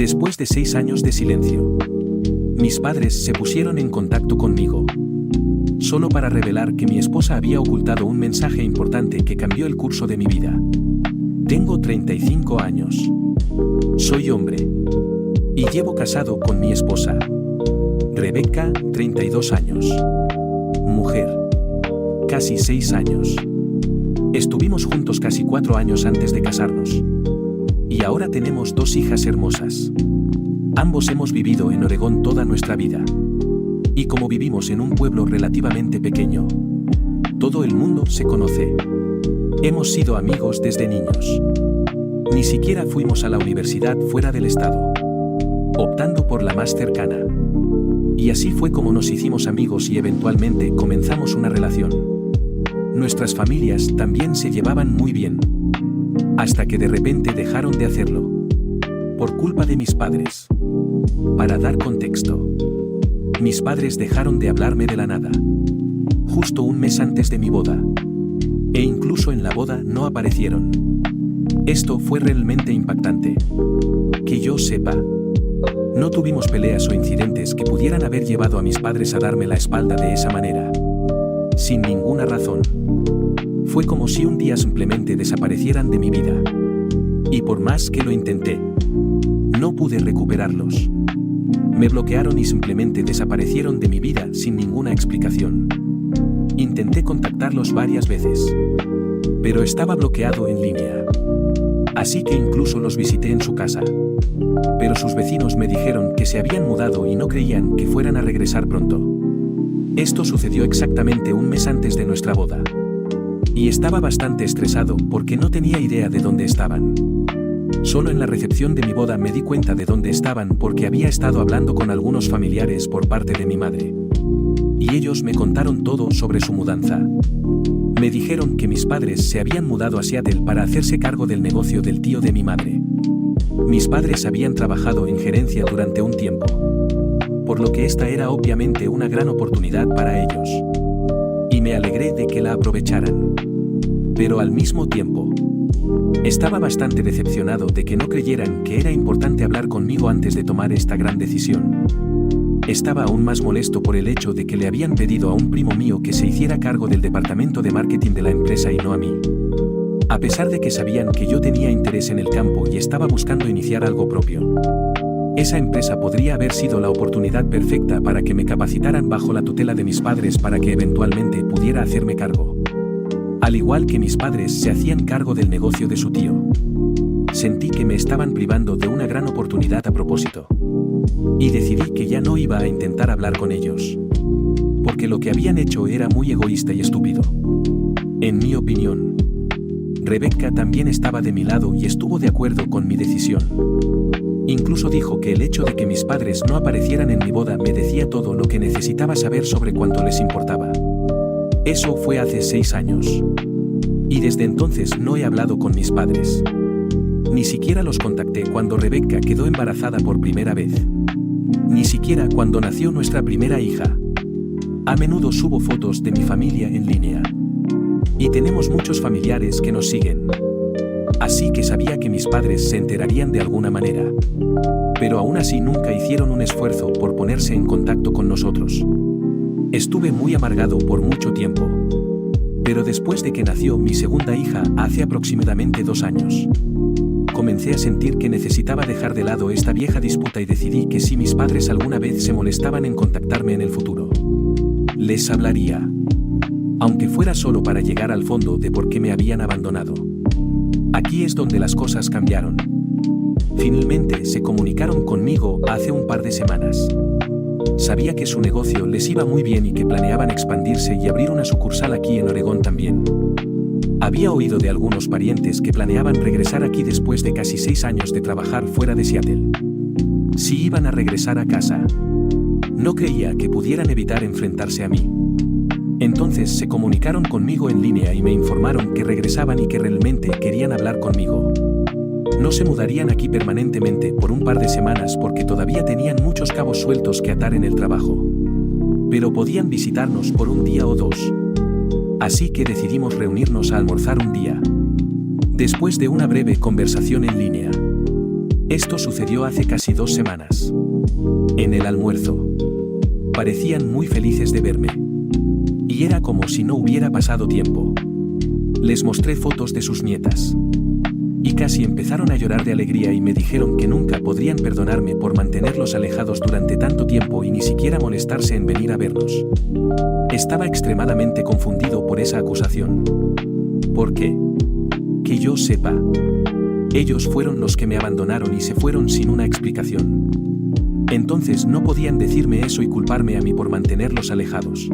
Después de 6 años de silencio, mis padres se pusieron en contacto conmigo, solo para revelar que mi esposa había ocultado un mensaje importante que cambió el curso de mi vida. Tengo 35 años. Soy hombre. Y llevo casado con mi esposa, Rebecca, 32 años. Mujer. Casi 6 años. Estuvimos juntos casi 4 años antes de casarnos. Y ahora tenemos 2 hijas hermosas. Ambos hemos vivido en Oregón toda nuestra vida. Y como vivimos en un pueblo relativamente pequeño, todo el mundo se conoce. Hemos sido amigos desde niños. Ni siquiera fuimos a la universidad fuera del estado, optando por la más cercana. Y así fue como nos hicimos amigos y eventualmente comenzamos una relación. Nuestras familias también se llevaban muy bien, hasta que de repente dejaron de hacerlo, por culpa de mis padres. Para dar contexto, mis padres dejaron de hablarme de la nada, justo un mes antes de mi boda. E incluso en la boda no aparecieron. Esto fue realmente impactante. Que yo sepa, no tuvimos peleas o incidentes que pudieran haber llevado a mis padres a darme la espalda de esa manera. Sin ninguna razón. Fue como si un día simplemente desaparecieran de mi vida. Y por más que lo intenté, no pude recuperarlos. Me bloquearon y simplemente desaparecieron de mi vida sin ninguna explicación. Intenté contactarlos varias veces, pero estaba bloqueado en línea. Así que incluso los visité en su casa. Pero sus vecinos me dijeron que se habían mudado y no creían que fueran a regresar pronto. Esto sucedió exactamente un mes antes de nuestra boda. Y estaba bastante estresado porque no tenía idea de dónde estaban. Solo en la recepción de mi boda me di cuenta de dónde estaban porque había estado hablando con algunos familiares por parte de mi madre. Y ellos me contaron todo sobre su mudanza. Me dijeron que mis padres se habían mudado a Seattle para hacerse cargo del negocio del tío de mi madre. Mis padres habían trabajado en gerencia durante un tiempo, por lo que esta era obviamente una gran oportunidad para ellos. Y me alegré de que la aprovecharan. Pero al mismo tiempo, estaba bastante decepcionado de que no creyeran que era importante hablar conmigo antes de tomar esta gran decisión. Estaba aún más molesto por el hecho de que le habían pedido a un primo mío que se hiciera cargo del departamento de marketing de la empresa y no a mí. A pesar de que sabían que yo tenía interés en el campo y estaba buscando iniciar algo propio. Esa empresa podría haber sido la oportunidad perfecta para que me capacitaran bajo la tutela de mis padres para que eventualmente pudiera hacerme cargo. Al igual que mis padres se hacían cargo del negocio de su tío. Sentí que me estaban privando de una gran oportunidad a propósito. Y decidí que ya no iba a intentar hablar con ellos. Porque lo que habían hecho era muy egoísta y estúpido. En mi opinión. Rebecca también estaba de mi lado y estuvo de acuerdo con mi decisión. Incluso dijo que el hecho de que mis padres no aparecieran en mi boda me decía todo lo que necesitaba saber sobre cuánto les importaba. Eso fue hace 6 años. Y desde entonces no he hablado con mis padres. Ni siquiera los contacté cuando Rebecca quedó embarazada por primera vez. Ni siquiera cuando nació nuestra primera hija. A menudo subo fotos de mi familia en línea. Y tenemos muchos familiares que nos siguen. Así que sabía que mis padres se enterarían de alguna manera. Pero aún así nunca hicieron un esfuerzo por ponerse en contacto con nosotros. Estuve muy amargado por mucho tiempo. Pero después de que nació mi segunda hija hace aproximadamente 2 años, comencé a sentir que necesitaba dejar de lado esta vieja disputa y decidí que si mis padres alguna vez se molestaban en contactarme en el futuro, les hablaría. Aunque fuera solo para llegar al fondo de por qué me habían abandonado. Aquí es donde las cosas cambiaron. Finalmente se comunicaron conmigo hace un par de semanas. Sabía que su negocio les iba muy bien y que planeaban expandirse y abrir una sucursal aquí en Oregón también. Había oído de algunos parientes que planeaban regresar aquí después de casi 6 años de trabajar fuera de Seattle. Si iban a regresar a casa, no creía que pudieran evitar enfrentarse a mí. Entonces se comunicaron conmigo en línea y me informaron que regresaban y que realmente querían hablar conmigo. No se mudarían aquí permanentemente por un par de semanas porque todavía tenían muchos cabos sueltos que atar en el trabajo. Pero podían visitarnos por un día o 2. Así que decidimos reunirnos a almorzar un día. Después de una breve conversación en línea, Esto sucedió hace casi 2 semanas. En el almuerzo. Parecían muy felices de verme. Y era como si no hubiera pasado tiempo. Les mostré fotos de sus nietas. Y casi empezaron a llorar de alegría y me dijeron que nunca podrían perdonarme por mantenerlos alejados durante tanto tiempo y ni siquiera molestarse en venir a vernos. Estaba extremadamente confundido por esa acusación. ¿Por qué? Que yo sepa. Ellos fueron los que me abandonaron y se fueron sin una explicación. Entonces no podían decirme eso y culparme a mí por mantenerlos alejados.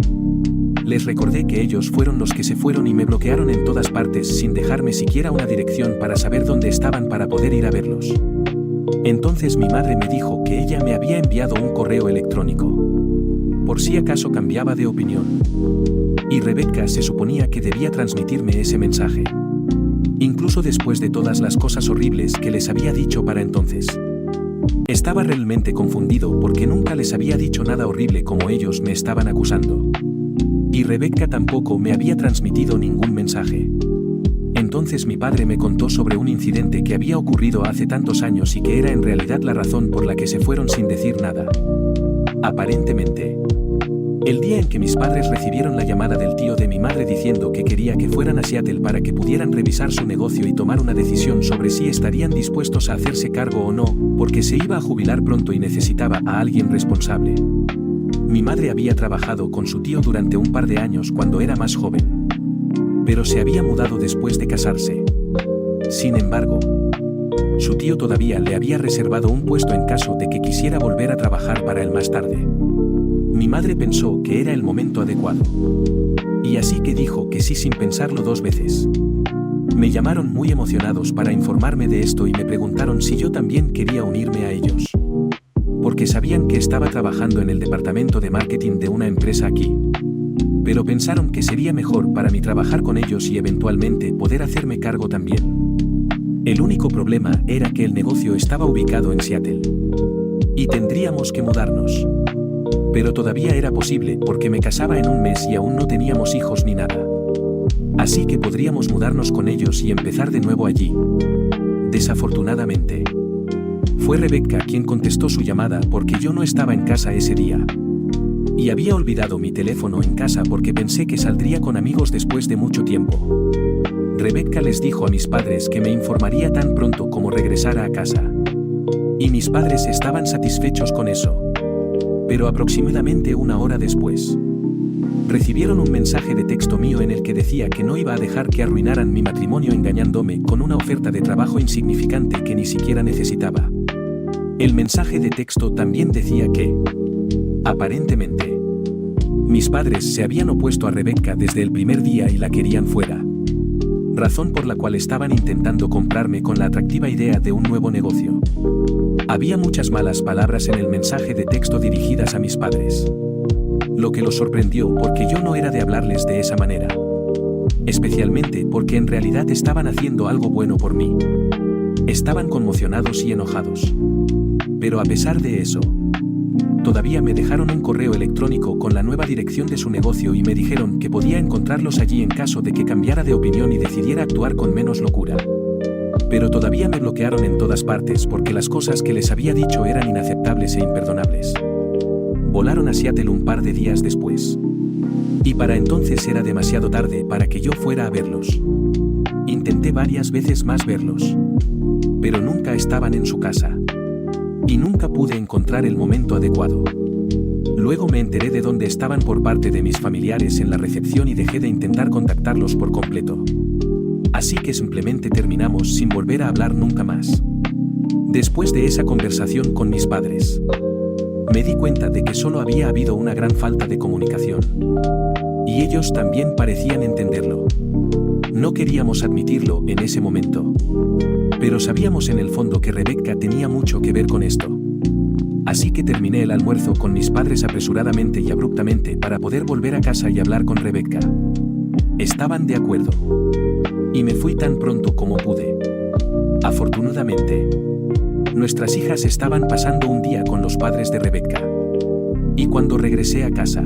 Les recordé que ellos fueron los que se fueron y me bloquearon en todas partes sin dejarme siquiera una dirección para saber dónde estaban para poder ir a verlos. Entonces mi madre me dijo que ella me había enviado un correo electrónico. Por si acaso cambiaba de opinión. Y Rebecca se suponía que debía transmitirme ese mensaje. Incluso después de todas las cosas horribles que les había dicho para entonces. Estaba realmente confundido porque nunca les había dicho nada horrible como ellos me estaban acusando. Y Rebecca tampoco me había transmitido ningún mensaje. Entonces mi padre me contó sobre un incidente que había ocurrido hace tantos años y que era en realidad la razón por la que se fueron sin decir nada. Aparentemente. El día en que mis padres recibieron la llamada del tío de mi madre diciendo que quería que fueran a Seattle para que pudieran revisar su negocio y tomar una decisión sobre si estarían dispuestos a hacerse cargo o no, porque se iba a jubilar pronto y necesitaba a alguien responsable. Mi madre había trabajado con su tío durante un par de años cuando era más joven. Pero se había mudado después de casarse. Sin embargo, su tío todavía le había reservado un puesto en caso de que quisiera volver a trabajar para él más tarde. Mi madre pensó que era el momento adecuado. Y así que dijo que sí sin pensarlo 2 veces. Me llamaron muy emocionados para informarme de esto y me preguntaron si yo también quería unirme a ellos. Porque sabían que estaba trabajando en el departamento de marketing de una empresa aquí. Pero pensaron que sería mejor para mí trabajar con ellos y eventualmente poder hacerme cargo también. El único problema era que el negocio estaba ubicado en Seattle. Y tendríamos que mudarnos. Pero todavía era posible porque me casaba en un mes y aún no teníamos hijos ni nada. Así que podríamos mudarnos con ellos y empezar de nuevo allí. Desafortunadamente. Fue Rebecca quien contestó su llamada porque yo no estaba en casa ese día. Y había olvidado mi teléfono en casa porque pensé que saldría con amigos después de mucho tiempo. Rebecca les dijo a mis padres que me informaría tan pronto como regresara a casa. Y mis padres estaban satisfechos con eso. Pero aproximadamente 1 hora después, recibieron un mensaje de texto mío en el que decía que no iba a dejar que arruinaran mi matrimonio engañándome con una oferta de trabajo insignificante que ni siquiera necesitaba. El mensaje de texto también decía que, aparentemente, mis padres se habían opuesto a Rebecca desde el primer día y la querían fuera. Razón por la cual estaban intentando comprarme con la atractiva idea de un nuevo negocio. Había muchas malas palabras en el mensaje de texto dirigidas a mis padres. Lo que los sorprendió porque yo no era de hablarles de esa manera. Especialmente porque en realidad estaban haciendo algo bueno por mí. Estaban conmocionados y enojados. Pero a pesar de eso, todavía me dejaron un correo electrónico con la nueva dirección de su negocio y me dijeron que podía encontrarlos allí en caso de que cambiara de opinión y decidiera actuar con menos locura. Pero todavía me bloquearon en todas partes porque las cosas que les había dicho eran inaceptables e imperdonables. Volaron a Seattle un par de días después. Y para entonces era demasiado tarde para que yo fuera a verlos. Intenté varias veces más verlos. Pero nunca estaban en su casa. Y nunca pude encontrar el momento adecuado. Luego me enteré de dónde estaban por parte de mis familiares en la recepción y dejé de intentar contactarlos por completo. Así que simplemente terminamos sin volver a hablar nunca más. Después de esa conversación con mis padres, me di cuenta de que solo había habido una gran falta de comunicación. Y ellos también parecían entenderlo. No queríamos admitirlo en ese momento. Pero sabíamos en el fondo que Rebecca tenía mucho que ver con esto. Así que terminé el almuerzo con mis padres apresuradamente y abruptamente para poder volver a casa y hablar con Rebecca. Estaban de acuerdo. Y me fui tan pronto como pude. Afortunadamente, nuestras hijas estaban pasando un día con los padres de Rebecca. Y cuando regresé a casa,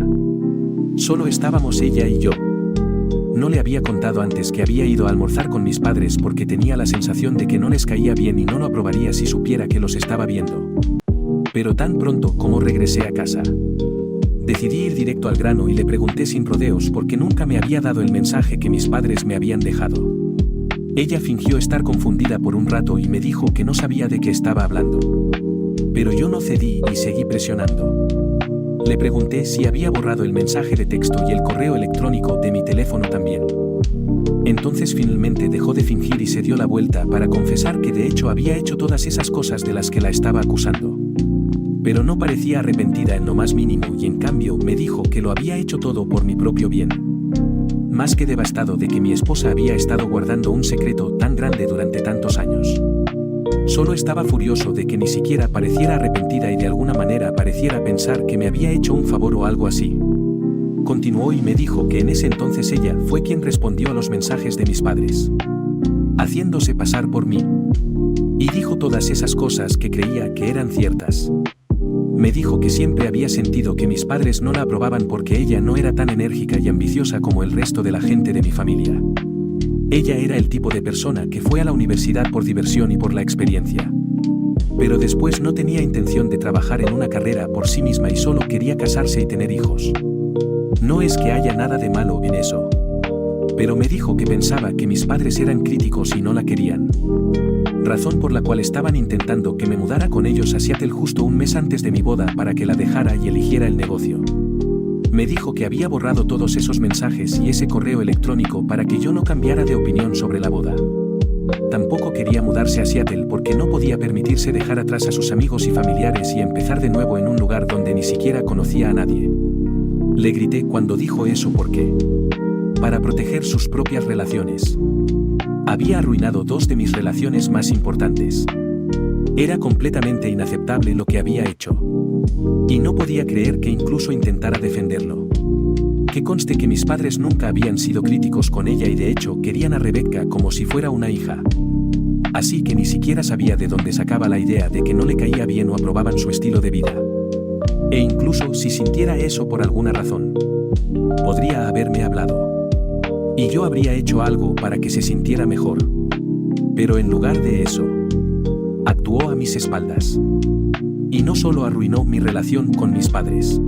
solo estábamos ella y yo. No le había contado antes que había ido a almorzar con mis padres porque tenía la sensación de que no les caía bien y no lo aprobaría si supiera que los estaba viendo. Pero tan pronto como regresé a casa, decidí ir directo al grano y le pregunté sin rodeos porque nunca me había dado el mensaje que mis padres me habían dejado. Ella fingió estar confundida por un rato y me dijo que no sabía de qué estaba hablando. Pero yo no cedí y seguí presionando. Le pregunté si había borrado el mensaje de texto y el correo electrónico de mi teléfono también. Entonces finalmente dejó de fingir y se dio la vuelta para confesar que de hecho había hecho todas esas cosas de las que la estaba acusando. Pero no parecía arrepentida en lo más mínimo y en cambio me dijo que lo había hecho todo por mi propio bien. Más que devastado de que mi esposa había estado guardando un secreto tan grande durante tantos años. Solo estaba furioso de que ni siquiera pareciera arrepentida y de alguna manera pareciera pensar que me había hecho un favor o algo así. Continuó y me dijo que en ese entonces ella fue quien respondió a los mensajes de mis padres, haciéndose pasar por mí. Y dijo todas esas cosas que creía que eran ciertas. Me dijo que siempre había sentido que mis padres no la aprobaban porque ella no era tan enérgica y ambiciosa como el resto de la gente de mi familia. Ella era el tipo de persona que fue a la universidad por diversión y por la experiencia. Pero después no tenía intención de trabajar en una carrera por sí misma y solo quería casarse y tener hijos. No es que haya nada de malo en eso. Pero me dijo que pensaba que mis padres eran críticos y no la querían. Razón por la cual estaban intentando que me mudara con ellos a Seattle justo un mes antes de mi boda para que la dejara y eligiera el negocio. Me dijo que había borrado todos esos mensajes y ese correo electrónico para que yo no cambiara de opinión sobre la boda. Tampoco quería mudarse a Seattle porque no podía permitirse dejar atrás a sus amigos y familiares y empezar de nuevo en un lugar donde ni siquiera conocía a nadie. Le grité cuando dijo eso porque, para proteger sus propias relaciones, había arruinado dos de mis relaciones más importantes. Era completamente inaceptable lo que había hecho. Y no podía creer que incluso intentara defenderlo. Que conste que mis padres nunca habían sido críticos con ella y de hecho querían a Rebecca como si fuera una hija. Así que ni siquiera sabía de dónde sacaba la idea de que no le caía bien o aprobaban su estilo de vida. E incluso si sintiera eso por alguna razón, podría haberme hablado. Y yo habría hecho algo para que se sintiera mejor. Pero en lugar de eso, actuó a mis espaldas. Y no solo arruinó mi relación con mis padres,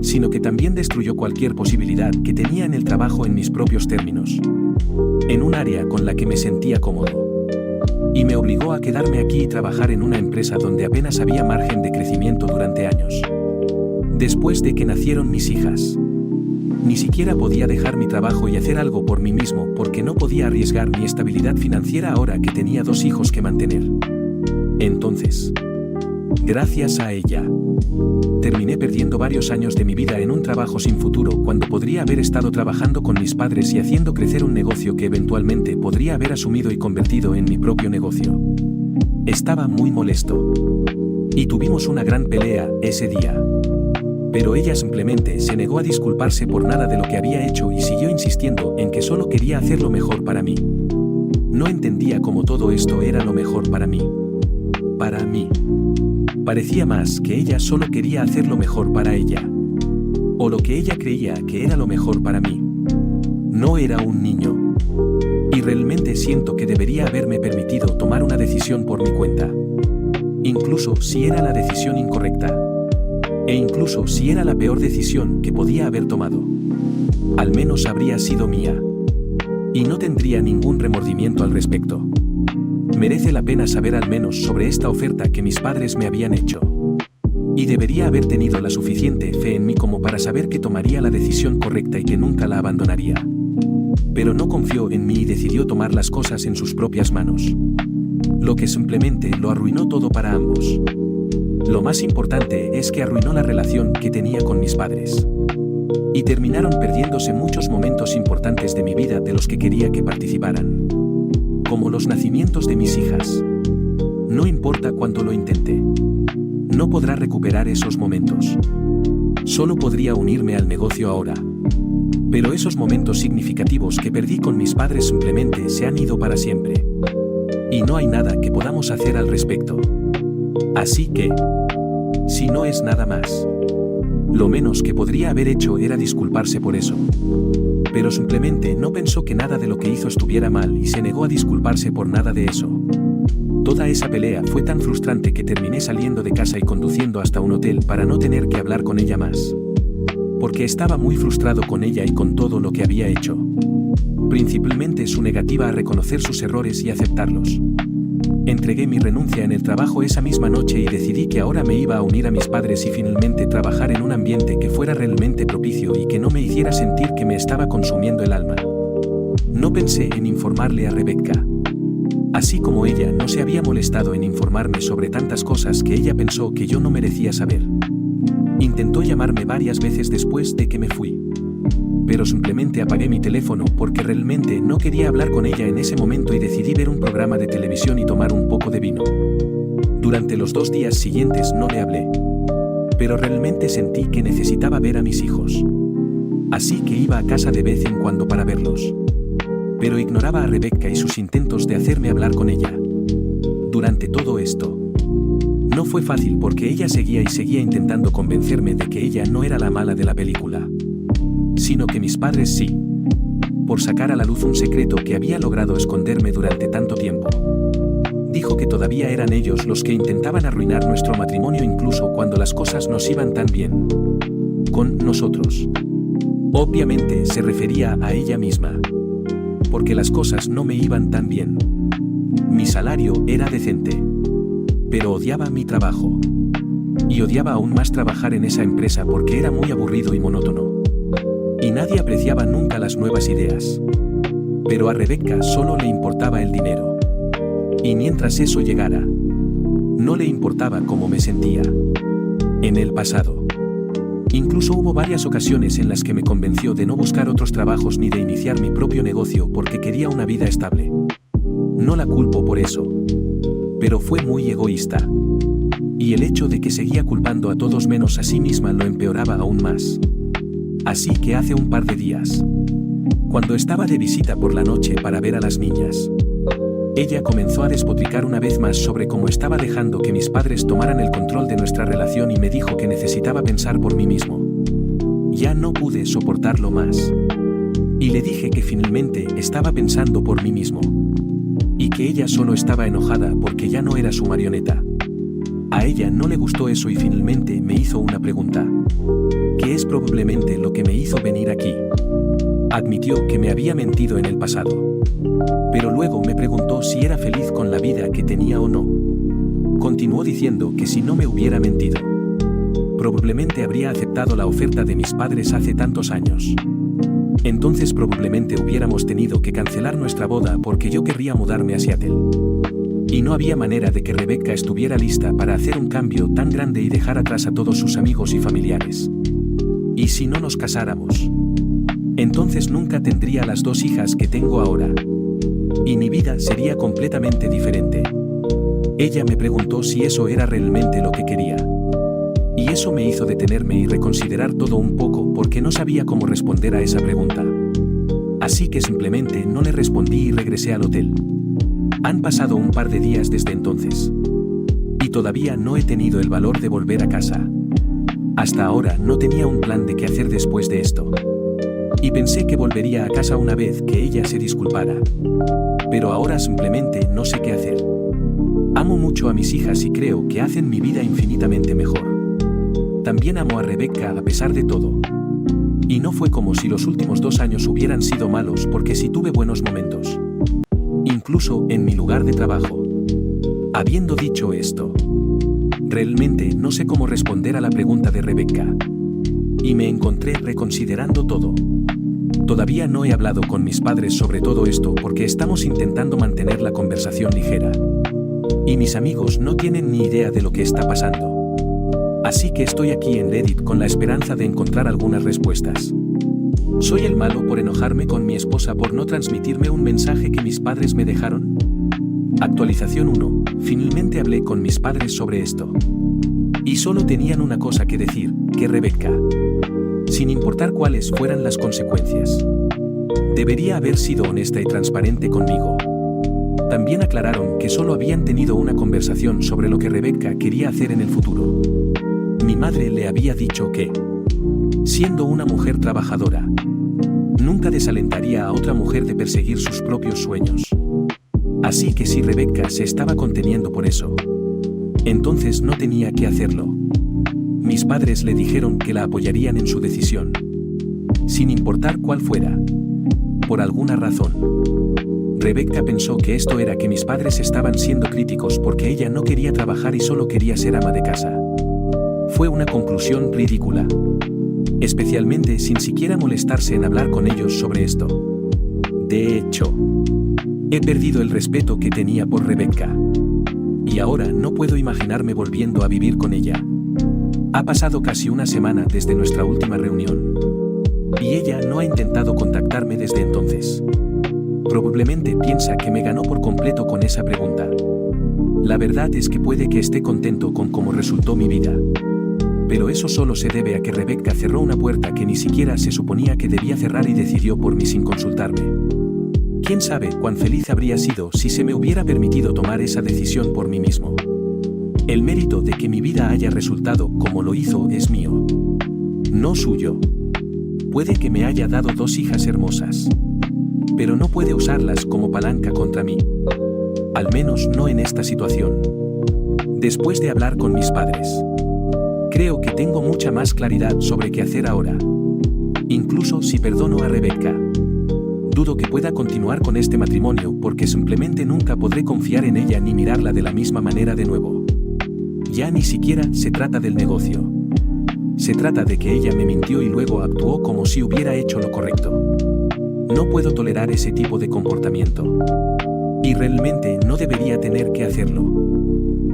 sino que también destruyó cualquier posibilidad que tenía en el trabajo en mis propios términos. En un área con la que me sentía cómodo. Y me obligó a quedarme aquí y trabajar en una empresa donde apenas había margen de crecimiento durante años. Después de que nacieron mis hijas, ni siquiera podía dejar mi trabajo y hacer algo por mí mismo porque no podía arriesgar mi estabilidad financiera ahora que tenía 2 hijos que mantener. Entonces, gracias a ella, terminé perdiendo varios años de mi vida en un trabajo sin futuro cuando podría haber estado trabajando con mis padres y haciendo crecer un negocio que eventualmente podría haber asumido y convertido en mi propio negocio. Estaba muy molesto. Y tuvimos una gran pelea ese día. Pero ella simplemente se negó a disculparse por nada de lo que había hecho y siguió insistiendo en que solo quería hacer lo mejor para mí. No entendía cómo todo esto era lo mejor para mí. Para mí. Parecía más que ella solo quería hacer lo mejor para ella. O lo que ella creía que era lo mejor para mí. No era un niño. Y realmente siento que debería haberme permitido tomar una decisión por mi cuenta. Incluso si era la decisión incorrecta. E incluso si era la peor decisión que podía haber tomado. Al menos habría sido mía. Y no tendría ningún remordimiento al respecto. Merece la pena saber al menos sobre esta oferta que mis padres me habían hecho. Y debería haber tenido la suficiente fe en mí como para saber que tomaría la decisión correcta y que nunca la abandonaría. Pero no confió en mí y decidió tomar las cosas en sus propias manos. Lo que simplemente lo arruinó todo para ambos. Lo más importante es que arruinó la relación que tenía con mis padres. Y terminaron perdiéndose muchos momentos importantes de mi vida de los que quería que participaran. Como los nacimientos de mis hijas. No importa cuánto lo intente. No podrá recuperar esos momentos. Solo podría unirme al negocio ahora. Pero esos momentos significativos que perdí con mis padres simplemente se han ido para siempre. Y no hay nada que podamos hacer al respecto. Así que, si no es nada más, lo menos que podría haber hecho era disculparse por eso. Pero simplemente no pensó que nada de lo que hizo estuviera mal y se negó a disculparse por nada de eso. Toda esa pelea fue tan frustrante que terminé saliendo de casa y conduciendo hasta un hotel para no tener que hablar con ella más. Porque estaba muy frustrado con ella y con todo lo que había hecho. Principalmente su negativa a reconocer sus errores y aceptarlos. Entregué mi renuncia en el trabajo esa misma noche y decidí que ahora me iba a unir a mis padres y finalmente trabajar en un ambiente que fuera realmente propicio y que no me hiciera sentir que me estaba consumiendo el alma. No pensé en informarle a Rebecca. Así como ella no se había molestado en informarme sobre tantas cosas que ella pensó que yo no merecía saber. Intentó llamarme varias veces después de que me fui. Pero simplemente apagué mi teléfono porque realmente no quería hablar con ella en ese momento y decidí ver un programa de televisión y tomar un poco de vino. Durante los 2 días siguientes no le hablé. Pero realmente sentí que necesitaba ver a mis hijos. Así que iba a casa de vez en cuando para verlos. Pero ignoraba a Rebecca y sus intentos de hacerme hablar con ella. Durante todo esto, no fue fácil porque ella seguía intentando convencerme de que ella no era la mala de la película. Sino que mis padres sí. Por sacar a la luz un secreto que había logrado esconderme durante tanto tiempo. Dijo que todavía eran ellos los que intentaban arruinar nuestro matrimonio incluso cuando las cosas nos iban tan bien. Con nosotros. Obviamente se refería a ella misma. Porque las cosas no me iban tan bien. Mi salario era decente. Pero odiaba mi trabajo. Y odiaba aún más trabajar en esa empresa porque era muy aburrido y monótono. Y nadie apreciaba nunca las nuevas ideas. Pero a Rebecca solo le importaba el dinero. Y mientras eso llegara, no le importaba cómo me sentía. En el pasado. Incluso hubo varias ocasiones en las que me convenció de no buscar otros trabajos ni de iniciar mi propio negocio porque quería una vida estable. No la culpo por eso. Pero fue muy egoísta. Y el hecho de que seguía culpando a todos menos a sí misma lo empeoraba aún más. Así que hace un par de días, cuando estaba de visita por la noche para ver a las niñas, ella comenzó a despotricar una vez más sobre cómo estaba dejando que mis padres tomaran el control de nuestra relación y me dijo que necesitaba pensar por mí mismo. Ya no pude soportarlo más. Y le dije que finalmente estaba pensando por mí mismo. Y que ella solo estaba enojada porque ya no era su marioneta. A ella no le gustó eso y finalmente me hizo una pregunta. Que es probablemente lo que me hizo venir aquí. Admitió que me había mentido en el pasado. Pero luego me preguntó si era feliz con la vida que tenía o no. Continuó diciendo que si no me hubiera mentido, probablemente habría aceptado la oferta de mis padres hace tantos años. Entonces probablemente hubiéramos tenido que cancelar nuestra boda porque yo querría mudarme a Seattle. Y no había manera de que Rebecca estuviera lista para hacer un cambio tan grande y dejar atrás a todos sus amigos y familiares. ¿Y si no nos casáramos? Entonces nunca tendría las 2 hijas que tengo ahora. Y mi vida sería completamente diferente. Ella me preguntó si eso era realmente lo que quería. Y eso me hizo detenerme y reconsiderar todo un poco porque no sabía cómo responder a esa pregunta. Así que simplemente no le respondí y regresé al hotel. Han pasado un par de días desde entonces. Y todavía no he tenido el valor de volver a casa. Hasta ahora no tenía un plan de qué hacer después de esto. Y pensé que volvería a casa una vez que ella se disculpara. Pero ahora simplemente no sé qué hacer. Amo mucho a mis hijas y creo que hacen mi vida infinitamente mejor. También amo a Rebecca a pesar de todo. Y no fue como si los últimos 2 años hubieran sido malos porque sí tuve buenos momentos. Incluso en mi lugar de trabajo. Habiendo dicho esto, realmente no sé cómo responder a la pregunta de Rebecca. Y me encontré reconsiderando todo. Todavía no he hablado con mis padres sobre todo esto porque estamos intentando mantener la conversación ligera. Y mis amigos no tienen ni idea de lo que está pasando. Así que estoy aquí en Reddit con la esperanza de encontrar algunas respuestas. ¿Soy el malo por enojarme con mi esposa por no transmitirme un mensaje que mis padres me dejaron? Actualización 1. Finalmente hablé con mis padres sobre esto. Y solo tenían una cosa que decir, que Rebecca, sin importar cuáles fueran las consecuencias, debería haber sido honesta y transparente conmigo. También aclararon que solo habían tenido una conversación sobre lo que Rebecca quería hacer en el futuro. Mi madre le había dicho que, siendo una mujer trabajadora, Nunca desalentaría a otra mujer de perseguir sus propios sueños. Así que si Rebecca se estaba conteniendo por eso, entonces no tenía que hacerlo. Mis padres le dijeron que la apoyarían en su decisión, sin importar cuál fuera. Por alguna razón, Rebecca pensó que esto era que mis padres estaban siendo críticos porque ella no quería trabajar y solo quería ser ama de casa. Fue una conclusión ridícula, especialmente sin siquiera molestarse en hablar con ellos sobre esto. De hecho, he perdido el respeto que tenía por Rebecca. Y ahora no puedo imaginarme volviendo a vivir con ella. Ha pasado casi una semana desde nuestra última reunión. Y ella no ha intentado contactarme desde entonces. Probablemente piensa que me ganó por completo con esa pregunta. La verdad es que puede que esté contento con cómo resultó mi vida. Pero eso solo se debe a que Rebecca cerró una puerta que ni siquiera se suponía que debía cerrar y decidió por mí sin consultarme. ¿Quién sabe cuán feliz habría sido si se me hubiera permitido tomar esa decisión por mí mismo? El mérito de que mi vida haya resultado como lo hizo es mío, no suyo. Puede que me haya dado 2 hijas hermosas, pero no puede usarlas como palanca contra mí. Al menos no en esta situación. Después de hablar con mis padres, creo que tengo mucha más claridad sobre qué hacer ahora. Incluso si perdono a Rebecca, dudo que pueda continuar con este matrimonio porque simplemente nunca podré confiar en ella ni mirarla de la misma manera de nuevo. Ya ni siquiera se trata del negocio. Se trata de que ella me mintió y luego actuó como si hubiera hecho lo correcto. No puedo tolerar ese tipo de comportamiento. Y realmente no debería tener que hacerlo.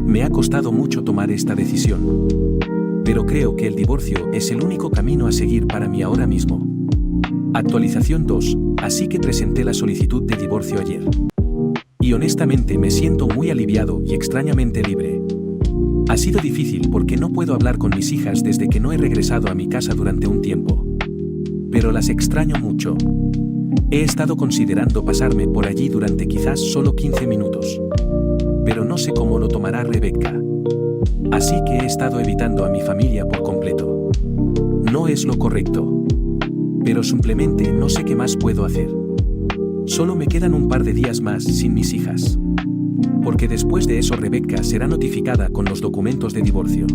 Me ha costado mucho tomar esta decisión. Pero creo que el divorcio es el único camino a seguir para mí ahora mismo. Actualización 2, así que presenté la solicitud de divorcio ayer. Y honestamente me siento muy aliviado y extrañamente libre. Ha sido difícil porque no puedo hablar con mis hijas desde que no he regresado a mi casa durante un tiempo. Pero las extraño mucho. He estado considerando pasarme por allí durante quizás solo 15 minutos. Pero no sé cómo lo tomará Rebecca. Así que he estado evitando a mi familia por completo. No es lo correcto. Pero simplemente no sé qué más puedo hacer. Solo me quedan un par de días más sin mis hijas. Porque después de eso Rebecca será notificada con los documentos de divorcio.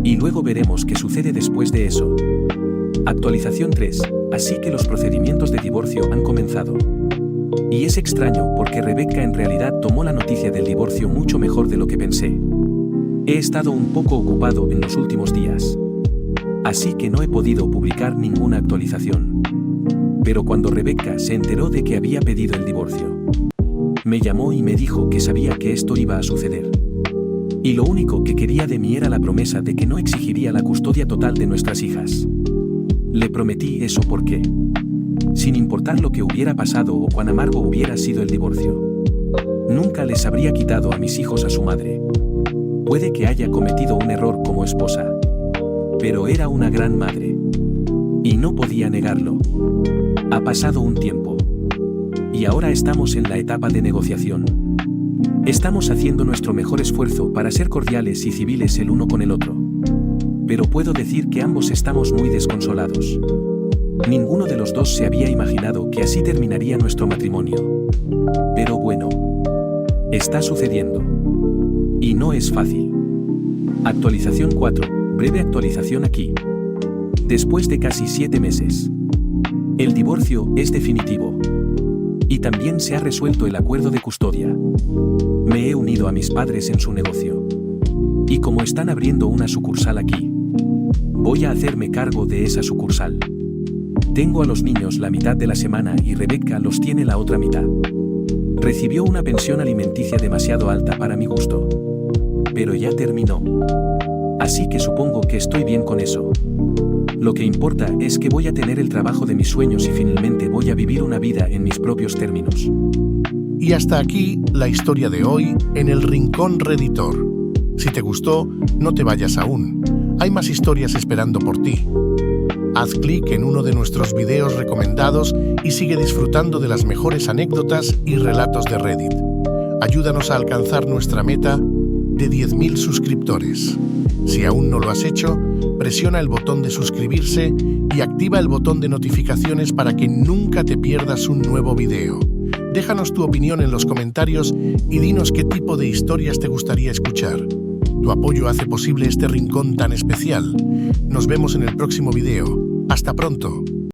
Y luego veremos qué sucede después de eso. Actualización 3, así que los procedimientos de divorcio han comenzado. Y es extraño porque Rebecca en realidad tomó la noticia del divorcio mucho mejor de lo que pensé. He estado un poco ocupado en los últimos días. Así que no he podido publicar ninguna actualización. Pero cuando Rebecca se enteró de que había pedido el divorcio, me llamó y me dijo que sabía que esto iba a suceder. Y lo único que quería de mí era la promesa de que no exigiría la custodia total de nuestras hijas. Le prometí eso porque, sin importar lo que hubiera pasado o cuán amargo hubiera sido el divorcio, nunca les habría quitado a mis hijos a su madre. Puede que haya cometido un error como esposa, pero era una gran madre. Y no podía negarlo. Ha pasado un tiempo. Y ahora estamos en la etapa de negociación. Estamos haciendo nuestro mejor esfuerzo para ser cordiales y civiles el uno con el otro. Pero puedo decir que ambos estamos muy desconsolados. Ninguno de los dos se había imaginado que así terminaría nuestro matrimonio. Pero bueno, está sucediendo. Y no es fácil. Actualización 4, breve actualización aquí. Después de casi 7 meses. El divorcio es definitivo. Y también se ha resuelto el acuerdo de custodia. Me he unido a mis padres en su negocio. Y como están abriendo una sucursal aquí, voy a hacerme cargo de esa sucursal. Tengo a los niños la mitad de la semana y Rebecca los tiene la otra mitad. Recibió una pensión alimenticia demasiado alta para mi gusto. Pero ya terminó. Así que supongo que estoy bien con eso. Lo que importa es que voy a tener el trabajo de mis sueños y finalmente voy a vivir una vida en mis propios términos. Y hasta aquí la historia de hoy en el Rincón Redditor. Si te gustó, no te vayas aún. Hay más historias esperando por ti. Haz clic en uno de nuestros videos recomendados y sigue disfrutando de las mejores anécdotas y relatos de Reddit. Ayúdanos a alcanzar nuestra meta de 10.000 suscriptores. Si aún no lo has hecho, presiona el botón de suscribirse y activa el botón de notificaciones para que nunca te pierdas un nuevo video. Déjanos tu opinión en los comentarios y dinos qué tipo de historias te gustaría escuchar. Tu apoyo hace posible este rincón tan especial. Nos vemos en el próximo video. ¡Hasta pronto!